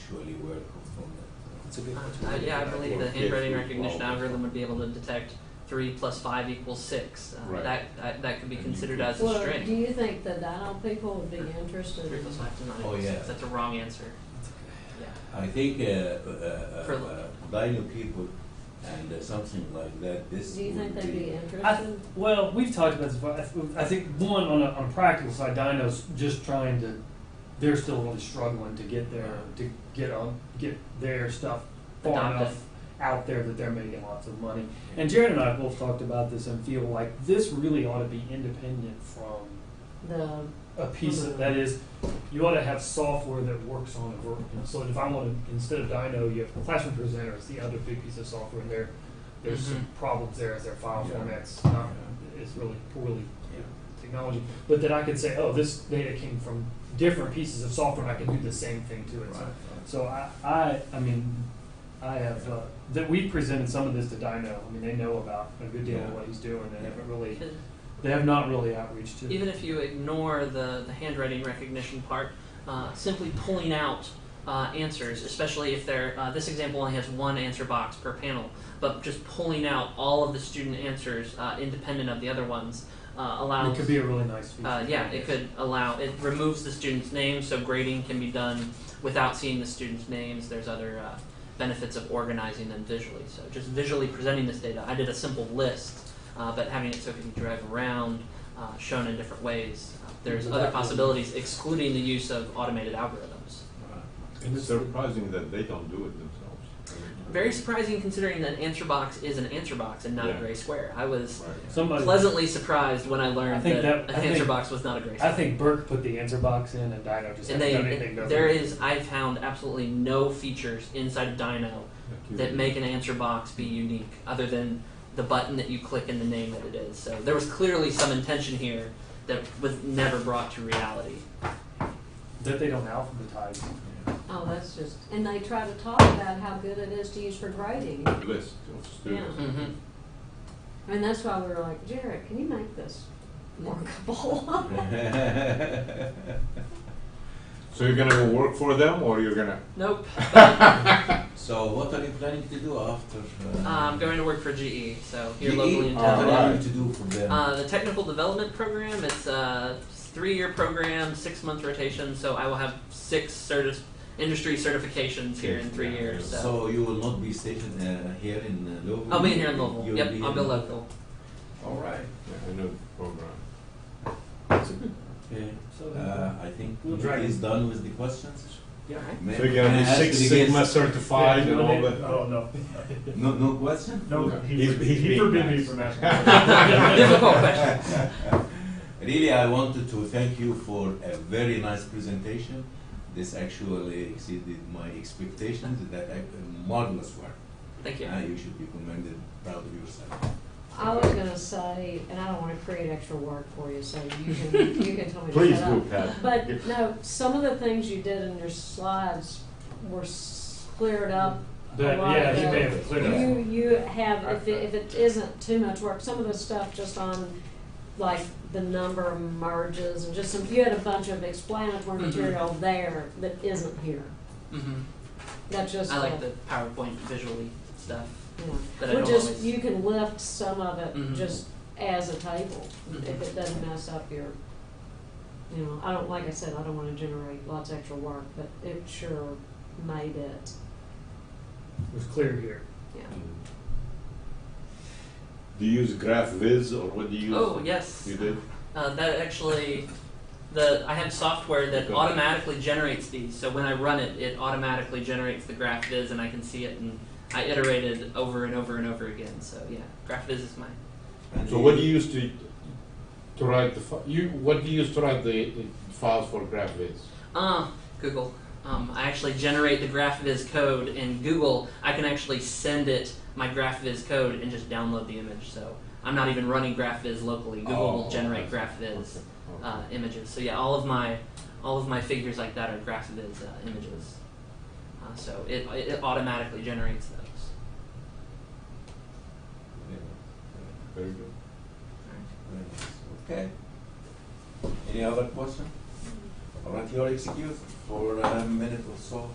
actually work from that. It's a good Yeah, I believe the handwriting recognition algorithm would be able to detect 3 plus 5 equals 6. Right. That could be considered as a Well, string. do you think the Dino people would be interested 3 in? plus 5 is 9 Oh, equals yeah. 6. That's a wrong answer. Yeah. I think For- Dino people and something like that. This Do you think would they'd be be interested? Well, we've talked about this before. I think one on a practical side, Dino's just trying to. They're still really struggling to get their stuff far Adopted. enough out there that they're making lots of money. And Jared and I both talked about this and feel like this really ought to be independent from The a piece of that is. You ought to have software that works on a vertical. So if I want to, instead of Dino, you have Classroom Presenter. It's the other big piece of software, and there's some problems there as their file Yeah. formats not it's really poorly technology. But that I could say, oh, this data came from different pieces of software, and I can do the same thing to it. Right. So I mean, I have that we presented some of this to Dino. I mean, they know about a good deal of what he's doing. They haven't really, they have not really outreach to. Even if you ignore the handwriting recognition part, simply pulling out answers, especially if they're, this example only has one answer box per panel, but just pulling out all of the student answers independent of the other ones allows... It could be a really nice feature. Yeah, it could allow, it removes the student's name, so grading can be done without seeing the student's names. There's other benefits of organizing them visually. So just visually presenting this data, I did a simple list, but having it so it can be dragged around, shown in different ways. There's other possibilities, excluding the use of automated algorithms. It's surprising that they don't do it themselves. Very surprising considering that an answer box is an answer box and not a Yeah. gray square. I was Somebody, pleasantly surprised when I learned that an answer think- box was not a gray I square. think Burke put the answer box in, and Dino just And hasn't done anything to there it. is, I've found absolutely no features inside of Dino that make an answer box be unique, other than the button that you click and the name that it is. So there was clearly some intention here that was never brought to reality. that they don't alphabetize. Oh, that's just, and they try to talk about how good it is to use for grading. List of students. Yeah. Mm-hmm. I mean, that's why we were like, Jared, can you make this workable? So you're gonna go work for them, or you're gonna? Nope. So what are you planning to do after? I'm going to work for GE, so here GE? locally in What town. are you Alright. going to do for them? The technical development program, it's a 3-year program, 6-month rotation, so I will have 6 industry certifications here in 3 years. So you will not be stationed here in Louisville? I'll be here in Louisville. You'll Yep, be I'll be in- local. All right. Yeah, I know the program. Okay. So I think We'll drag he's it. done with the questions. yeah. May- So you're gonna may be I ask Six the Sigma guest- certified and all that? Oh no. No question? No, He's being forbid me nice. from that. Difficult question. Really, I wanted to thank you for a very nice presentation. This actually exceeded my expectations. That marvelous work. Thank you. You should be commended, proud of yourself. I was gonna say, and I don't wanna create extra work for you, so you can tell me to Please shut do, up. Pat. But no, some of the things you did in your slides were cleared up. But, a lot yeah, of you the- may have cleared it up. You have, if it isn't too much work, some of the stuff just on, like, the number of merges and just some, you had a bunch of explanatory material there that isn't here. Mm-hmm. That's just. I like the PowerPoint visually stuff. Yeah. But I Well, don't just, always- you can lift some of it Mhm. just as a table, Mhm. if it doesn't mess up your, you know, I don't, like I said, I don't wanna generate lots of extra work, but it sure made it, It was clear here. yeah. Do you use GraphViz, or what do you use? Oh, yes. You did? That actually, I have software that Okay. automatically generates these. So when I run it, it automatically generates the GraphViz, and I can see it, and I iterated over and over and over again. So yeah, GraphViz is mine. So what do you use to write the what do you use to write the files for GraphViz? Google. I actually generate the GraphViz code in Google. I can actually send it my GraphViz code and just download the image. So I'm not even running GraphViz locally. Google will generate GraphViz images. So yeah, all of my figures like that are GraphViz images. So it automatically generates those. Very good. Okay. Any other question? All right, your excuse for a minute or so.